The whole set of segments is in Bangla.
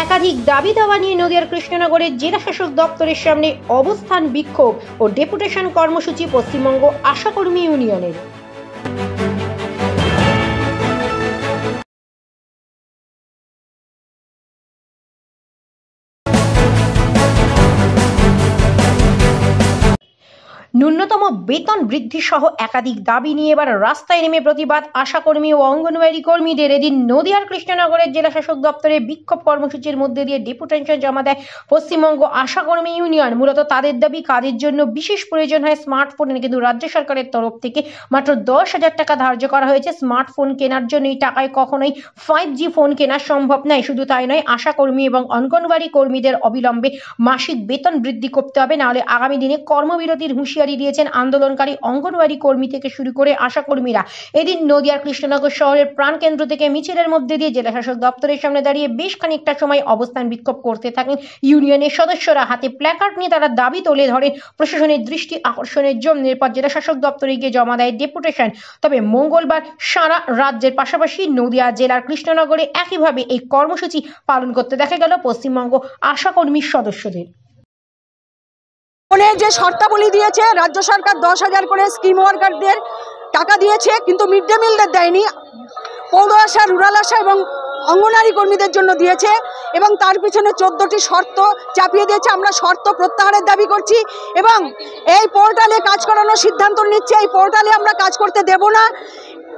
একাধিক দাবি দাওয়া নিয়ে নদিয়ার কৃষ্ণনগরের জেলা শাসক দপ্তরের সামনে অবস্থান বিক্ষোভ ও ডেপুটেশন কর্মসূচি পশ্চিমবঙ্গ আশাকর্মী ইউনিয়নের। ন্যূনতম বেতন বৃদ্ধি সহ একাধিক দাবি নিয়ে এবার রাস্তায় নেমে প্রতিবাদ আশাকর্মী ও অঙ্গনওয়াড়ি কর্মীদের। এদিন নদিয়ার কৃষ্ণনগরের জেলা শাসক দপ্তরে বিক্ষোভ কর্মসূচির মধ্যে দিয়ে ডেপুটেশন জমা দেয় পশ্চিমবঙ্গ আশাকর্মী ইউনিয়ন। মূলত তাদের দাবি, কাজের জন্য বিশেষ প্রয়োজন হয় স্মার্টফোন, কিন্তু রাজ্য সরকারের তরফ থেকে মাত্র 10,000 টাকা ধার্য করা হয়েছে স্মার্টফোন কেনার জন্য। এই টাকায় কখনোই 5G ফোন কেনা সম্ভব নয়। শুধু তাই নয়, আশাকর্মী এবং অঙ্গনওয়াড়ি কর্মীদের অবিলম্বে মাসিক বেতন বৃদ্ধি করতে হবে, নাহলে আগামী দিনে কর্মবিরতির হুঁশিয়ারি দিয়েছেন আন্দোলনকারী অঙ্গনওয়াড়ি কর্মী থেকে শুরু করে আশাকর্মীরা। এদিন নদিয়ার কৃষ্ণনগর শহরের প্রাণকেন্দ্র থেকে মিছিলের মধ্যে দিয়ে জেলা শাসক দপ্তরের সামনে দাঁড়িয়ে বেশ খানিকটা সময় অবস্থান বিক্ষোভ করতে থাকেন ইউনিয়নের সদস্যরা। হাতে প্ল্যাকার্ড নিয়ে তারা দাবি তুলে ধরেন প্রশাসনের দৃষ্টি আকর্ষণের জন্য। এরপর জেলা শাসক দপ্তরে গিয়ে জমা দেয় ডেপুটেশন। তবে মঙ্গলবার সারা রাজ্যের পাশাপাশি নদিয়া জেলার কৃষ্ণনগরে একইভাবে এই কর্মসূচি পালন করতে দেখা গেল পশ্চিমবঙ্গ আশাকর্মীর সদস্যদের। যে শর্তাবলী দিয়েছে রাজ্য সরকার 10,000 করে স্কিম ওয়ার্কারদের টাকা দিয়েছে, কিন্তু মিড ডে মিলদের দেয়নি। পৌর আশা, রুরাল আশা এবং অঙ্গনওয়াড়ি কর্মীদের জন্য দিয়েছে এবং তার পিছনে 14টি শর্ত চাপিয়ে দিয়েছে। আমরা শর্ত প্রত্যাহারের দাবি করছি এবং এই পোর্টালে কাজ করানোর সিদ্ধান্ত নিচ্ছে। এই পোর্টালে আমরা কাজ করতে দেব না।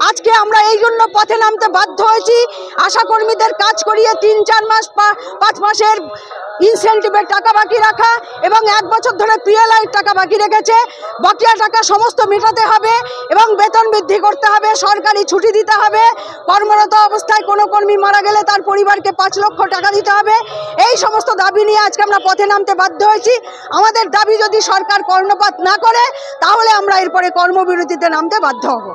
আজকে আমরা এই জন্য পথে নামতে বাধ্য হয়েছি। আশাকর্মীদের কাজ করিয়ে 3-4 মাস 5 মাসের ইনসেন্টিভের টাকা বাকি রাখা এবং 1 বছর ধরে পিএলআই টাকা বাকি রেখেছে। বকেয়া টাকা সমস্ত মেটাতে হবে এবং বেতন বৃদ্ধি করতে হবে, সরকারি ছুটি দিতে হবে। কর্মরত অবস্থায় কোনো কর্মী মারা গেলে তার পরিবারকে 5 লক্ষ টাকা দিতে হবে। এই সমস্ত দাবি নিয়ে আজকে আমরা পথে নামতে বাধ্য হয়েছি। আমাদের দাবি যদি সরকার কর্ণপাত না করে, তাহলে আমরা এরপরে কর্মবিরতিতে নামতে বাধ্য হব।